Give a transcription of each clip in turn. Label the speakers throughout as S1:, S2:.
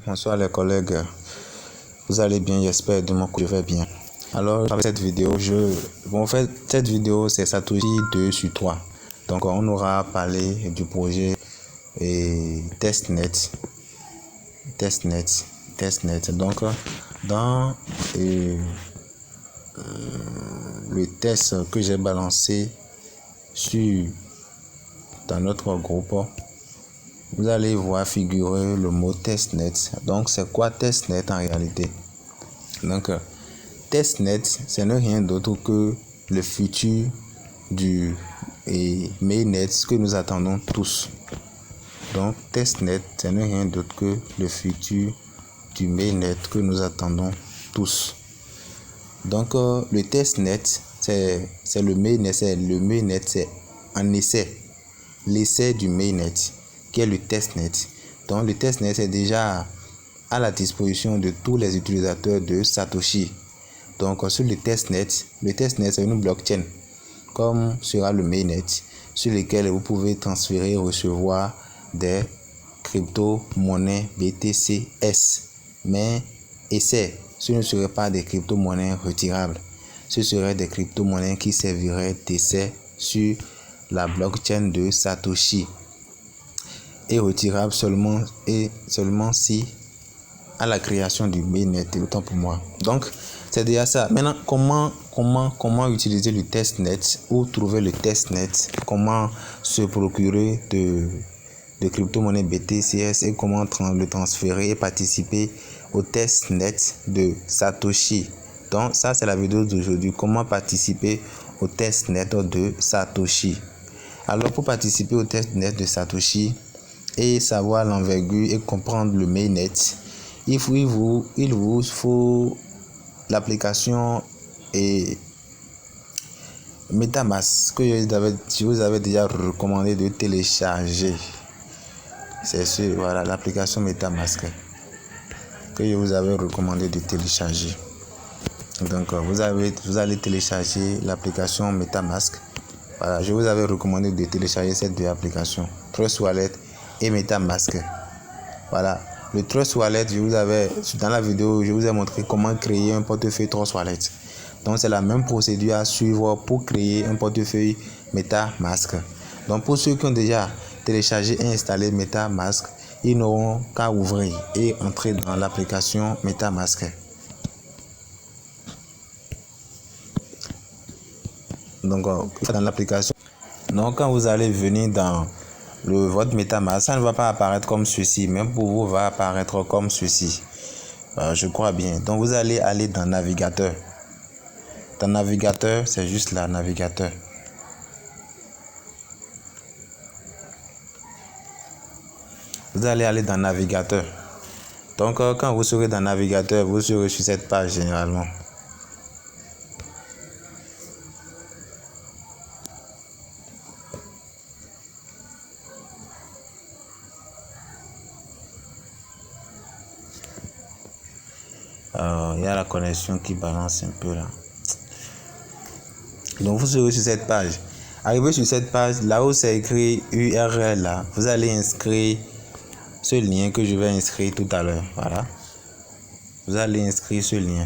S1: Bonsoir les collègues, vous allez bien, j'espère de mon côté je vais bien. Alors avec cette vidéo, cette vidéo c'est Satoshi 2 sur 3. Donc on aura parlé du projet testnet. Donc dans le test que j'ai balancé dans notre groupe, vous allez voir figurer le mot testnet. Donc c'est quoi testnet en réalité? Donc testnet, ce n'est rien d'autre que le futur du mainnet que nous attendons tous. Donc testnet, ce n'est rien d'autre que le futur du mainnet que nous attendons tous. Donc le testnet, c'est le mainnet, c'est un essai, l'essai du mainnet qui est le testnet. Donc le testnet c'est déjà à la disposition de tous les utilisateurs de Satoshi. Donc sur le testnet c'est une blockchain comme sera le mainnet sur lequel vous pouvez transférer et recevoir des crypto-monnaies BTCS. Mais ce ne serait pas des crypto-monnaies retirables. Ce seraient des crypto-monnaies qui serviraient d'essai sur la blockchain de Satoshi. Et retirable seulement si à la création du mainnet, autant pour moi. Donc c'est déjà ça. Maintenant comment utiliser le testnet, ou trouver le testnet, comment se procurer de crypto-monnaie BTCS et comment le transférer et participer au testnet de Satoshi. Donc ça c'est la vidéo d'aujourd'hui, comment participer au testnet de Satoshi. Alors pour participer au testnet de Satoshi et savoir l'envergure et comprendre le mainnet, il vous faut l'application MetaMask que je vous avais déjà recommandé de télécharger. C'est sûr, voilà l'application MetaMask que je vous avais recommandé de télécharger. Donc vous allez télécharger l'application MetaMask. Voilà, je vous avais recommandé de télécharger ces deux applications, Trust Wallet et MetaMask. Voilà, le Trust Wallet, dans la vidéo, je vous ai montré comment créer un portefeuille Trust Wallet. Donc c'est la même procédure à suivre pour créer un portefeuille MetaMask. Donc pour ceux qui ont déjà téléchargé et installé MetaMask, ils n'auront qu'à ouvrir et entrer dans l'application MetaMask. Donc dans l'application, donc quand vous allez venir dans votre MetaMask, ça ne va pas apparaître comme ceci, même pour vous va apparaître comme ceci. Je crois bien. Donc vous allez aller dans navigateur. Dans navigateur, c'est juste là, navigateur. Vous allez aller dans navigateur. Donc quand vous serez dans navigateur, vous serez sur cette page généralement. Il y a la connexion qui balance un peu là. Donc vous serez sur cette page. Arrivé sur cette page, là où c'est écrit URL là, vous allez inscrire ce lien que je vais inscrire tout à l'heure. Voilà. Vous allez inscrire ce lien.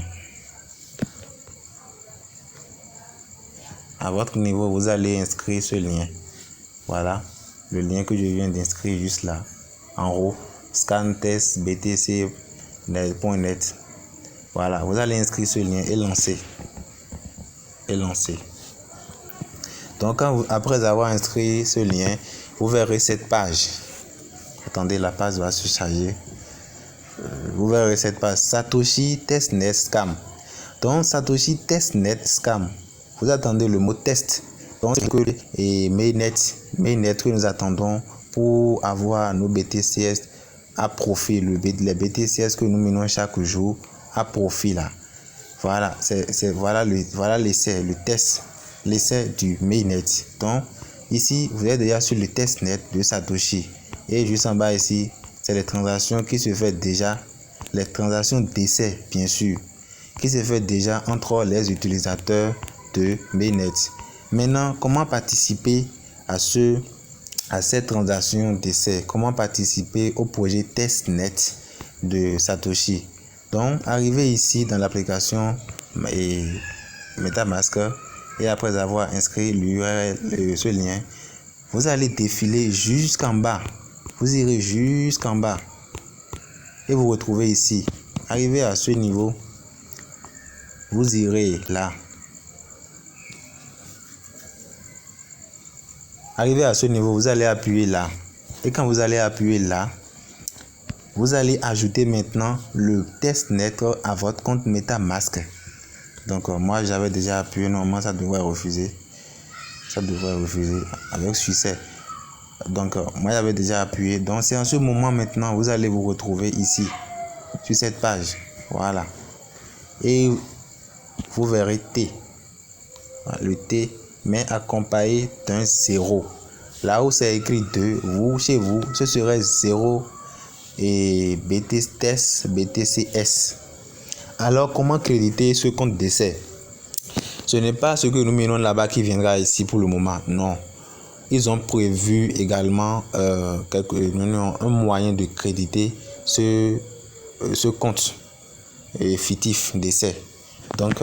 S1: À votre niveau, vous allez inscrire ce lien. Voilà. Le lien que je viens d'inscrire juste là. En haut. ScanTestBTC.net. Voilà. Vous allez inscrire ce lien et lancer. Donc après avoir inscrit ce lien, vous verrez cette page. Attendez, la page va se charger. Vous verrez cette page Satoshi Testnet Scam. Donc Satoshi Testnet Scam. Vous attendez le mot test. Donc c'est que mainnet que nous attendons pour avoir nos BTCS à profit, les BTCS que nous minons chaque jour à profit là. Voilà, voilà l'essai, le test, l'essai du mainnet. Donc ici vous êtes déjà sur le testnet de Satoshi et juste en bas ici c'est les transactions qui se font déjà, les transactions d'essai bien sûr, qui se fait déjà entre les utilisateurs de mainnet. Maintenant, comment participer à cette transaction d'essai? Comment participer au projet testnet de Satoshi. Donc, arrivez ici dans l'application MetaMask et après avoir inscrit l'URL, ce lien, vous allez défiler jusqu'en bas. Vous irez jusqu'en bas et vous retrouvez ici. Arrivé à ce niveau, vous irez là. Arrivé à ce niveau, vous allez appuyer là. Et quand vous allez appuyer là, vous allez ajouter maintenant le testnet à votre compte MetaMask. Donc moi j'avais déjà appuyé, normalement ça devrait refuser. Ça devrait refuser avec succès. Donc moi j'avais déjà appuyé. Donc c'est en ce moment maintenant, vous allez vous retrouver ici, sur cette page. Voilà. Et vous verrez T. Le T, mais accompagné d'un 0. Là où c'est écrit 2, chez vous, ce serait 0 et BTCS. Alors, comment créditer ce compte d'essai? Ce n'est pas ce que nous menons là-bas qui viendra ici pour le moment. Non. Ils ont prévu également un moyen de créditer ce compte fictif d'essai. Donc,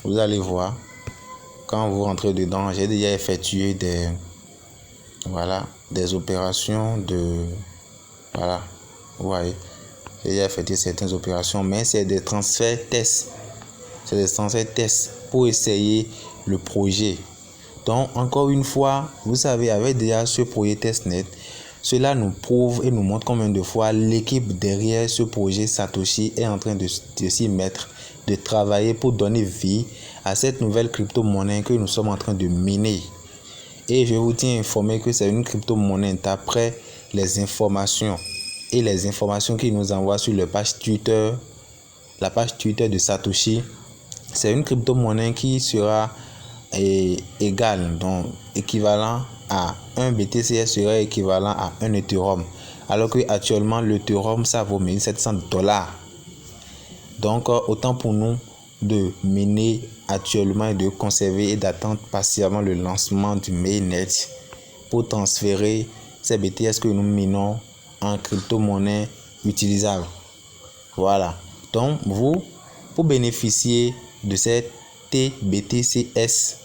S1: vous allez voir. Quand vous rentrez dedans, j'ai déjà effectué des opérations de... Voilà, vous voyez. J'ai déjà effectué certaines opérations, mais c'est des transferts tests. C'est des transferts tests pour essayer le projet. Donc, encore une fois, vous savez, avec déjà ce projet testnet, cela nous prouve et nous montre combien de fois l'équipe derrière ce projet Satoshi est en train de s'y mettre, de travailler pour donner vie à cette nouvelle crypto-monnaie que nous sommes en train de miner. Et je vous tiens informé que c'est une crypto-monnaie d'après les informations et les informations qu'il nous envoie sur la page Twitter de Satoshi. C'est une crypto-monnaie qui sera égale, donc équivalent à un BTC serait équivalent à un Ethereum. Alors que actuellement l'Ethereum ça vaut $1700. Donc autant pour nous de miner actuellement et de conserver et d'attendre patiemment le lancement du mainnet pour transférer ces BTS que nous minons en crypto-monnaie utilisable. Voilà. Donc vous, pour bénéficier de cette TBTCS,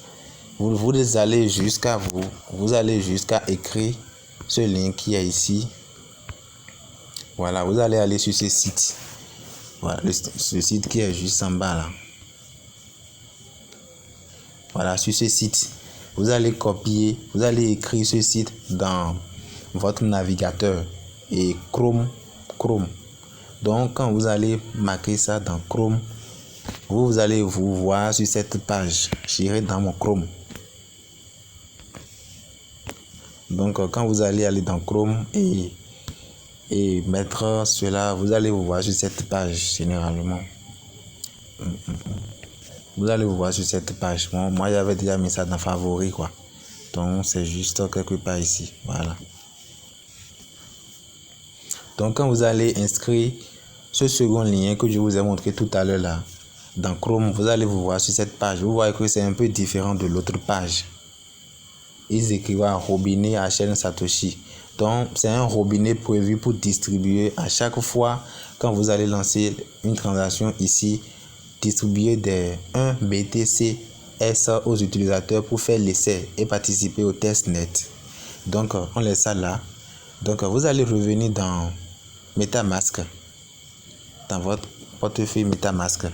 S1: vous allez jusqu'à écrire ce lien qui est ici. Voilà, vous allez aller sur ce site. Voilà, ce site qui est juste en bas là. Voilà, sur ce site, vous allez copier, vous allez écrire ce site dans votre navigateur et Chrome. Donc, quand vous allez marquer ça dans Chrome, vous allez vous voir sur cette page. J'irai dans mon Chrome. Donc, quand vous allez aller dans Chrome et mettre cela, vous allez vous voir sur cette page généralement. Vous allez vous voir sur cette page. Moi j'avais déjà mis ça dans favoris quoi. Donc c'est juste quelque part ici. Voilà. Donc quand vous allez inscrire ce second lien que je vous ai montré tout à l'heure là, dans Chrome, vous allez vous voir sur cette page. Vous voyez que c'est un peu différent de l'autre page. Ils écrivent un robinet à chaîne Satoshi. Donc c'est un robinet prévu pour distribuer à chaque fois quand vous allez lancer une transaction ici, distribuer des 1 BTCS aux utilisateurs pour faire l'essai et participer au testnet. Donc on laisse ça là. Donc vous allez revenir dans MetaMask, dans votre portefeuille MetaMask.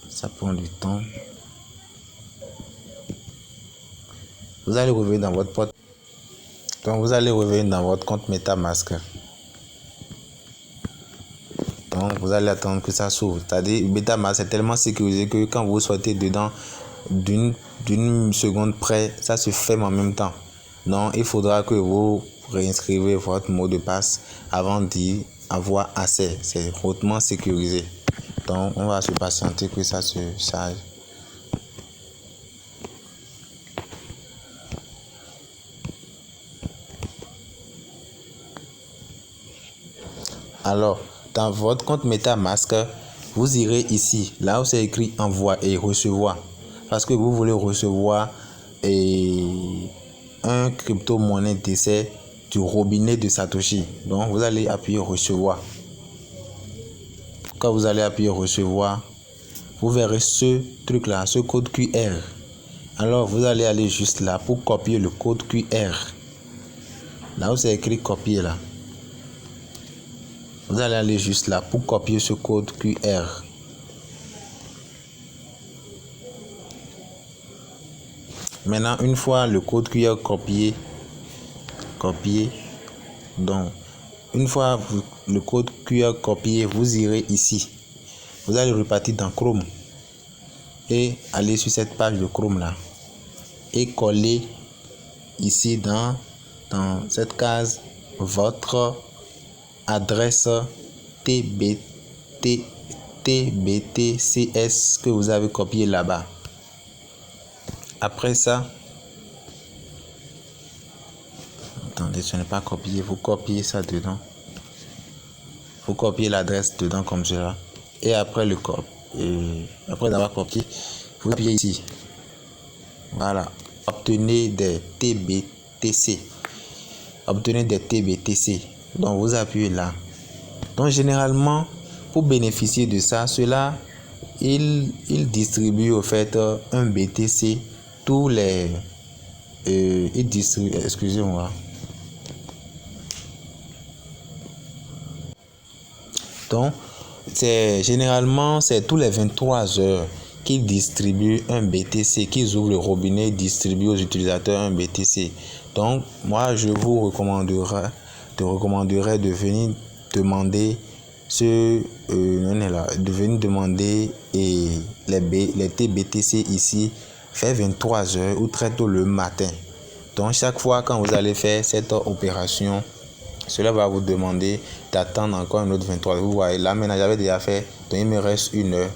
S1: Ça prend du temps. Vous allez revenir dans votre porte. Donc vous allez revenir dans votre compte MetaMask. Donc vous allez attendre que ça s'ouvre. C'est-à-dire MetaMask est tellement sécurisé que quand vous sortez dedans d'une seconde près, ça se ferme en même temps. Donc il faudra que vous réinscrivez votre mot de passe avant d'y avoir accès. C'est hautement sécurisé. Donc on va se patienter que ça se charge. Alors, dans votre compte MetaMask, vous irez ici, là où c'est écrit envoi et recevoir. Parce que vous voulez recevoir un crypto-monnaie d'essai du robinet de Satoshi. Donc, vous allez appuyer recevoir. Quand vous allez appuyer recevoir, vous verrez ce truc-là, ce code QR. Alors, vous allez aller juste là pour copier le code QR. Là où c'est écrit copier là. Vous allez aller juste là pour copier ce code QR. Maintenant, une fois le code QR copié, donc une fois le code QR copié, vous irez ici. Vous allez repartir dans Chrome et aller sur cette page de Chrome là et coller ici dans cette case votre adresse TBTCS que vous avez copié là-bas. Après ça, attendez, ce n'est pas copié, vous copiez ça dedans. Vous copiez l'adresse dedans comme cela. Et après après avoir copié, vous appuyez ici. Voilà. Obtenez des TBTC. Obtenez des TBTC. Donc vous appuyez là. Donc généralement, pour bénéficier de ça, cela, il distribue au fait un BTC tous les... il distribue, excusez-moi. Donc, généralement, c'est tous les 23 heures qu'ils distribuent un BTC, qu'ils ouvrent le robinet et distribuent aux utilisateurs un BTC. Donc, moi, je vous recommanderais de venir demander les TBTC ici, fait 23 heures ou très tôt le matin. Donc, chaque fois quand vous allez faire cette opération, cela va vous demander d'attendre encore un autre 23 heures. Vous voyez, là maintenant j'avais déjà fait, donc il me reste 1 heure.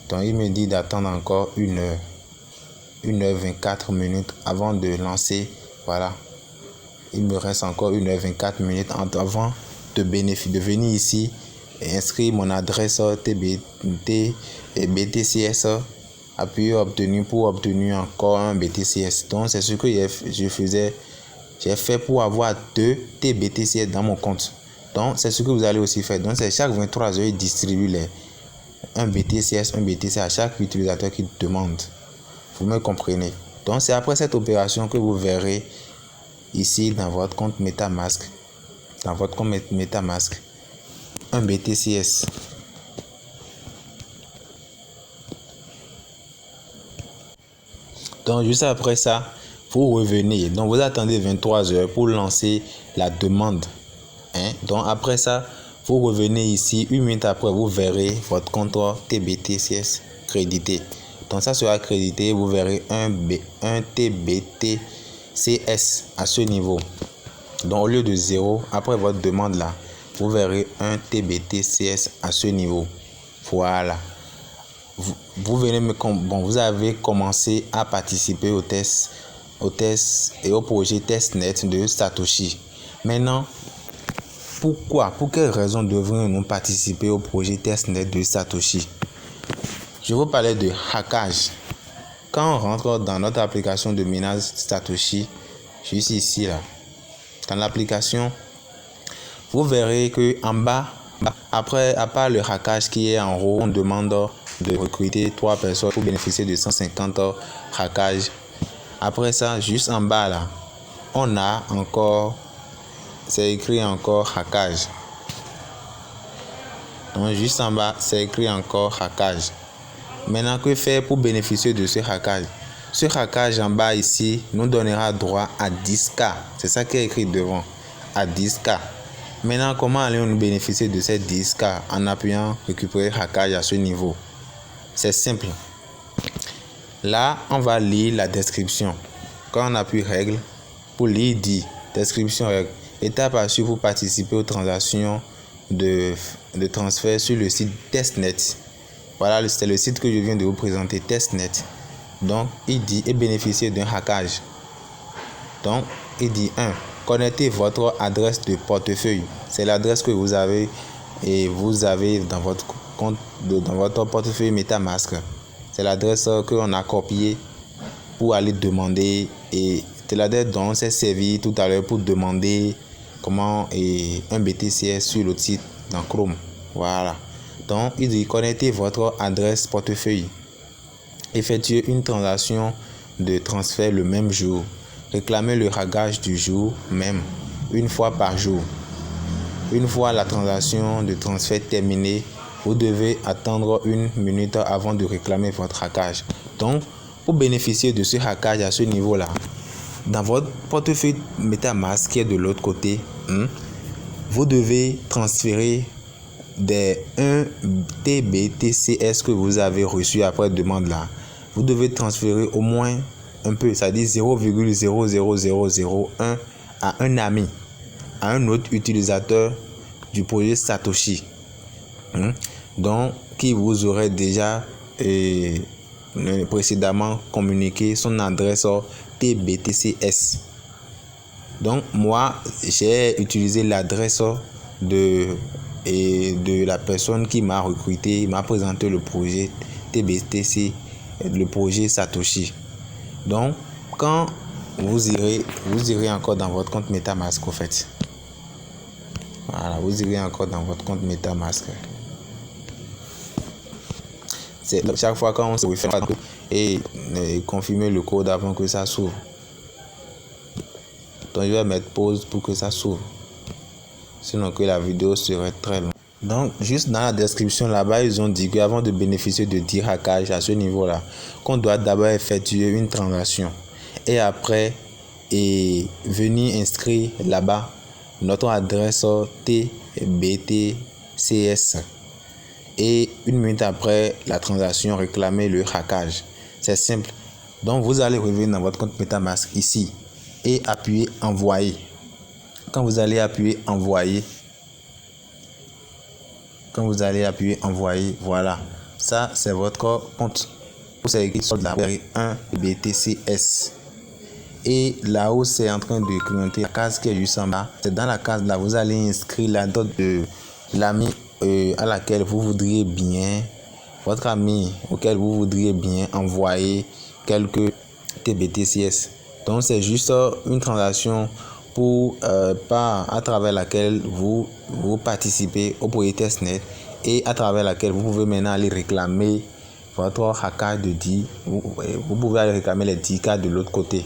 S1: Donc il me dit d'attendre encore 1 heure. 1 heure 24 minutes avant de lancer. Voilà. Il me reste encore 1 heure 24 minutes avant de venir ici et inscrire mon adresse TBT et BTCS. Appuyer obtenir pour obtenir encore un BTCS. Donc c'est ce que je faisais. J'ai fait pour avoir 2 TBTCS dans mon compte. Donc, c'est ce que vous allez aussi faire. Donc, c'est chaque 23 heures, il distribue un BTC à chaque utilisateur qui demande. Vous me comprenez? Donc, c'est après cette opération que vous verrez ici dans votre compte MetaMask. Un BTCS. Donc, juste après ça, vous revenez. Donc, vous attendez 23 heures pour lancer la demande. Donc, après ça, vous revenez ici. 1 minute après, vous verrez votre compte TBTCS crédité. Donc, ça sera crédité. Vous verrez un TBTCS à ce niveau. Donc, au lieu de 0, après votre demande là, vous verrez un TBTCS à ce niveau. Voilà. Vous avez commencé à participer au test et au projet testnet de Satoshi. Maintenant, pour quelle raison devrions-nous participer au projet testnet de Satoshi? Je vous parlais de hackage. Quand on rentre dans notre application de minage Satoshi, juste ici là, dans l'application, vous verrez que en bas, après, à part le hackage qui est en haut, on demande de recruter 3 personnes pour bénéficier de 150 hackages. Après ça, juste en bas là, on a encore, c'est écrit encore hackage. Donc juste en bas, c'est écrit encore hackage. Maintenant, que faire pour bénéficier de ce hackage? Ce hackage en bas ici nous donnera droit à 10K. C'est ça qui est écrit devant, à 10K. Maintenant, comment allons-nous bénéficier de ces 10K en appuyant récupérer hackage à ce niveau? C'est simple. Là, on va lire la description. Quand on appuie règle, pour lire, dit description règle. Étape à suivre pour participer aux transactions de transfert sur le site testnet. Voilà, c'est le site que je viens de vous présenter, testnet. Donc, il dit et bénéficier d'un hackage. Donc, il dit 1. Connectez votre adresse de portefeuille. C'est l'adresse que vous avez et vous avez dans votre compte, dans votre portefeuille MetaMask. C'est l'adresse qu'on a copiée pour aller demander et Teladec dont on s'est servi tout à l'heure pour demander comment un BTCS sur le site dans Chrome. Voilà. Donc, il dit connectez votre adresse portefeuille. Effectuez une transaction de transfert le même jour. Réclamez le hackage du jour même, une fois par jour. Une fois la transaction de transfert terminée, vous devez attendre 1 minute avant de réclamer votre hackage. Donc, pour bénéficier de ce hackage à ce niveau-là, dans votre portefeuille MetaMask qui est de l'autre côté, vous devez transférer des 1 TBTCS que vous avez reçu après demande là. Vous devez transférer au moins un peu, c'est-à-dire 0,00001 à un ami, à un autre utilisateur du projet Satoshi, donc qui vous aurait déjà précédemment communiqué son adresse TBTCS. Donc moi j'ai utilisé l'adresse de la personne qui m'a recruté, m'a présenté le projet TBTC, le projet Satoshi. Donc quand vous irez encore dans votre compte MetaMask, en fait. Voilà, vous irez encore dans votre compte MetaMask. C'est chaque fois quand on se refait et confirmer le code avant que ça s'ouvre. Donc je vais mettre pause pour que ça s'ouvre. Sinon que la vidéo serait très longue. Donc juste dans la description là-bas, ils ont dit qu'avant de bénéficier de 10 hackages à ce niveau-là, qu'on doit d'abord effectuer une transaction. Et après, venir inscrire là-bas notre adresse TBTCS. Et 1 minute après la transaction, réclamer le hackage. C'est simple. Donc vous allez revenir dans votre compte MetaMask ici et appuyer envoyer. Quand vous allez appuyer envoyer, voilà, ça c'est votre compte. C'est écrit sur la 1 BTCS. Et là-haut, c'est en train de clignoter la case qui est juste en bas. C'est dans la case là, vous allez inscrire la date de l'ami à laquelle vous voudriez bien, votre ami auquel vous voudriez bien envoyer quelques TBTCS. Donc c'est juste une transaction pour à travers laquelle vous participez au projet testnet et à travers laquelle vous pouvez maintenant aller réclamer votre hackage de 10. Vous pouvez aller réclamer les 10K de l'autre côté.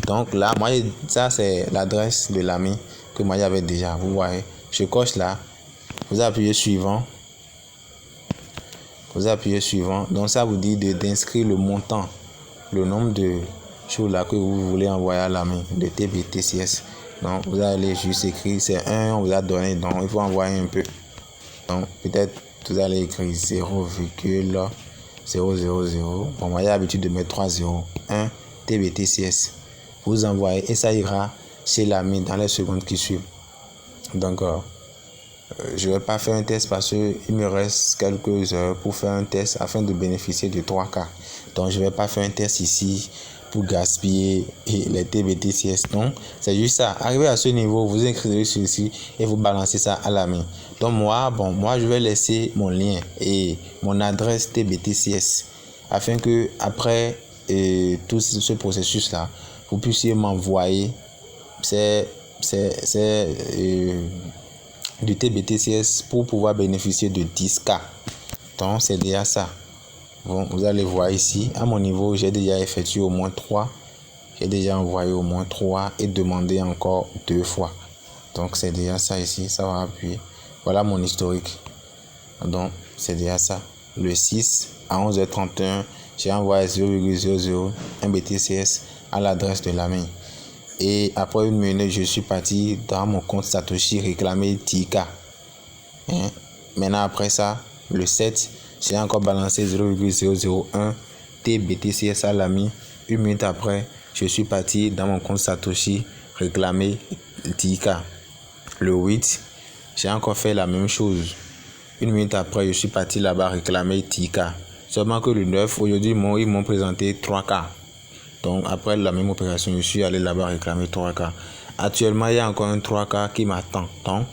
S1: Donc là, moi, ça c'est l'adresse de l'ami que moi j'avais déjà. Vous voyez, je coche là. Vous appuyez suivant. Donc ça vous dit d'inscrire le montant, le nombre de choses là que vous voulez envoyer à l'ami de TBTCS. Donc vous allez juste écrire, c'est 1, on vous a donné, donc il faut envoyer un peu. Donc peut-être vous allez écrire 0,000. Bon, moi j'ai l'habitude de mettre 3 0, 1 TBTCS. Vous envoyez et ça ira chez l'ami dans les secondes qui suivent. Donc je ne vais pas faire un test parce qu'il me reste quelques heures pour faire un test afin de bénéficier de 3K. Donc je ne vais pas faire un test ici pour gaspiller les TBTCS. Donc c'est juste ça. Arrivé à ce niveau, vous inscrivez ceci et vous balancez ça à l'ami. Donc moi je vais laisser mon lien et mon adresse TBTCS afin que après tout ce processus là, vous puissiez m'envoyer du TBTCS pour pouvoir bénéficier de 10K. Donc c'est déjà ça. Bon, vous allez voir ici, à mon niveau, j'ai déjà effectué au moins 3. J'ai déjà envoyé au moins 3 et demandé encore 2 fois. Donc c'est déjà ça ici, ça va appuyer. Voilà mon historique. Donc c'est déjà ça. Le 6 à 11h31, j'ai envoyé 0,001 BTCS à l'adresse de l'ami. Et après 1 minute, je suis parti dans mon compte Satoshi réclamer 10K. Maintenant, après ça, le 7, j'ai encore balancé 0,001 TBTCS à l'ami. 1 minute après, je suis parti dans mon compte Satoshi réclamer 10K. Le 8, j'ai encore fait la même chose. 1 minute après, je suis parti là-bas réclamer 10K. Seulement que le 9, aujourd'hui, ils m'ont présenté 3K. Donc après la même opération, je suis allé là-bas réclamer 3K. Actuellement, il y a encore un 3K qui m'attend. Donc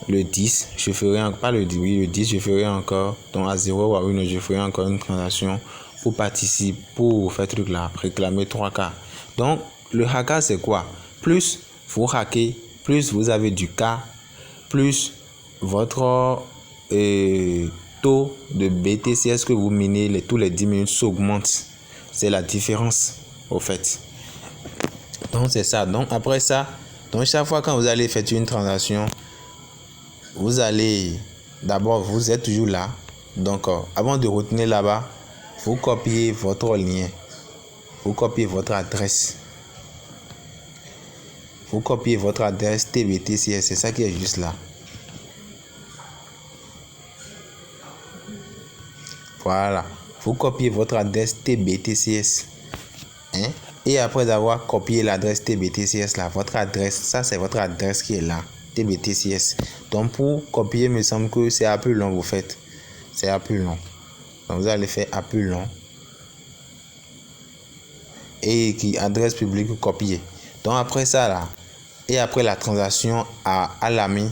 S1: le 10, je ferai encore, pas le 10, oui, le 10, je ferai encore, donc à 0 ou à 1, je ferai encore une transaction pour participer, pour faire truc là, réclamer 3K. Donc le hackage, c'est quoi? Plus vous hackez, plus vous avez du cas, plus votre taux de BTCS que vous minez tous les 10 minutes s'augmente. C'est la différence, au fait. Donc, c'est ça. Donc, après ça, donc chaque fois quand vous allez effectuer une transaction, vous allez, d'abord, vous êtes toujours là. Donc, avant de retourner là-bas, vous copiez votre lien. Vous copiez votre adresse. Vous copiez votre adresse TBTCS. C'est ça qui est juste là. Voilà. Vous copiez votre adresse TBTCS. Hein? Et après avoir copié l'adresse TBTCS là, votre adresse, ça c'est votre adresse qui est là. TBTCS. Donc pour copier, il me semble que c'est un peu long, vous faites. C'est un peu long. Donc vous allez faire un peu long. Et qui adresse publique copier. Donc après ça là, et après la transaction à l'ami,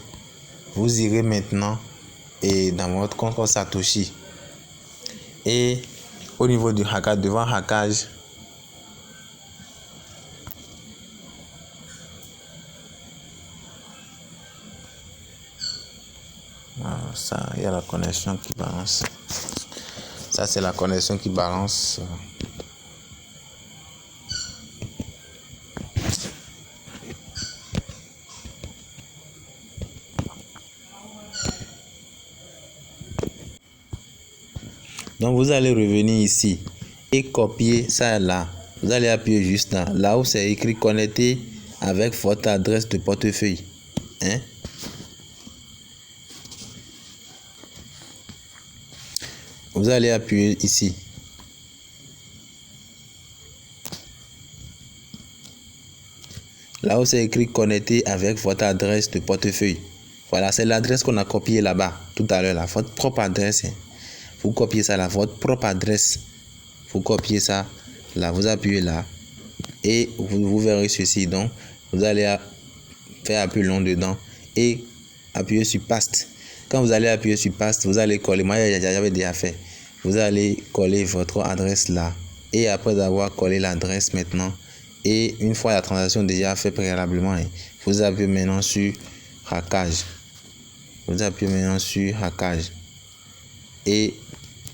S1: vous irez maintenant et dans votre compte Satoshi. Et au niveau du hackage, devant hackage, ça, il y a la connexion qui balance. Ça, c'est la connexion qui balance. Donc, vous allez revenir ici et copier ça là. Vous allez appuyer juste là. Là où c'est écrit connecter avec votre adresse de portefeuille. Hein? Vous allez appuyer ici. Là où c'est écrit connecter avec votre adresse de portefeuille. Voilà, c'est l'adresse qu'on a copiée là-bas tout à l'heure, là, votre propre adresse. Hein. Vous copiez ça là, votre propre adresse. Vous copiez ça là, vous appuyez là et vous verrez ceci. Donc, vous allez faire un peu long dedans et appuyer sur paste. Quand vous allez appuyer sur paste, vous allez coller. Moi, j'avais déjà fait. Vous allez coller votre adresse là et après avoir collé l'adresse maintenant et une fois la transaction déjà faite préalablement, vous appuyez maintenant sur hackage. Vous appuyez maintenant sur hackage et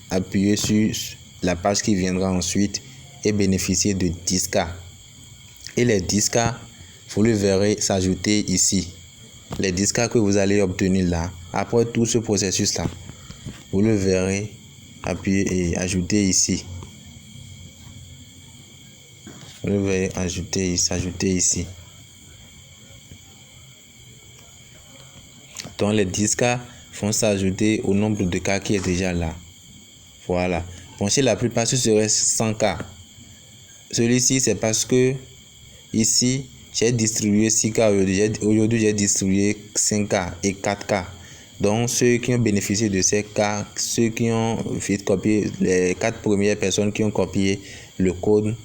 S1: appuyez sur la page qui viendra ensuite et bénéficier de 10K. Et les 10K, vous le verrez s'ajouter ici. Les 10K que vous allez obtenir là, après tout ce processus là, vous le verrez appuyer et ajouter ici. Vous le verrez s'ajouter ici. Donc les 10K vont s'ajouter au nombre de cas qui est déjà là. Voilà. Bon, chez la plupart, ce serait 100K. Celui-ci, c'est parce que ici, j'ai distribué 6K aujourd'hui. J'ai distribué 5K et 4K. Donc, ceux qui ont bénéficié de ces cas, ceux qui ont fait copier, les 4 premières personnes qui ont copié le code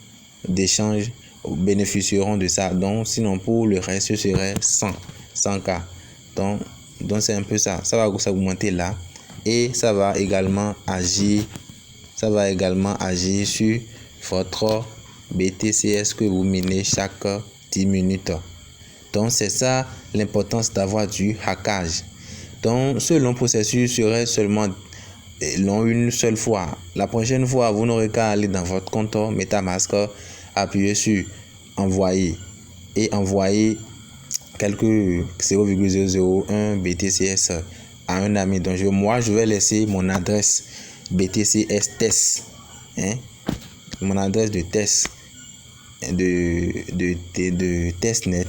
S1: d'échange bénéficieront de ça. Donc, sinon, pour le reste, ce serait 100K. Donc c'est un peu ça. Ça va augmenter là. Et ça va également agir sur votre BTCS que vous minez chaque 10 minutes. Donc c'est ça l'importance d'avoir du hackage. Donc ce long processus serait seulement long une seule fois. La prochaine fois, vous n'aurez qu'à aller dans votre compte MetaMask, appuyer sur envoyer et envoyer quelques 0,001 BTCS à un ami. Donc moi je vais laisser mon adresse BTCS test, mon adresse de test de testnet,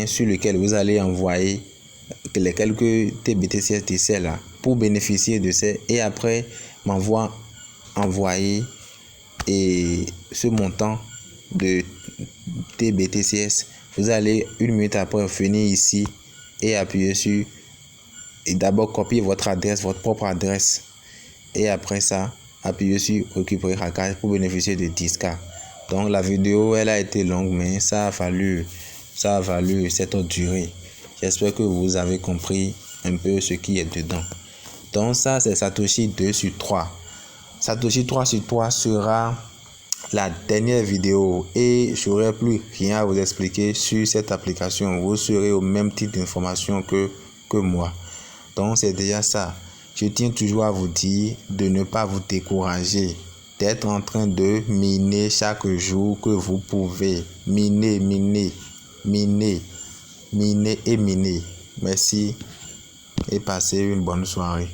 S1: sur lequel vous allez envoyer les quelques TBTCS TC là pour bénéficier de ces et après envoyer et ce montant de TBTCS. Vous allez une minute après venir ici et appuyer sur et d'abord copier votre adresse, votre propre adresse et après ça appuyez sur récupérer hackage pour bénéficier de 10K. Donc la vidéo elle a été longue mais ça a valu cette durée. J'espère que vous avez compris un peu ce qui est dedans. Donc ça c'est Satoshi 2/3. Satoshi 3/3 sera la dernière vidéo et j'aurais plus rien à vous expliquer sur cette application. Vous serez au même type d'information que moi. Donc c'est déjà ça. Je tiens toujours à vous dire de ne pas vous décourager, d'être en train de miner chaque jour que vous pouvez. Miner, miner, miner, miner et miner. Merci et passez une bonne soirée.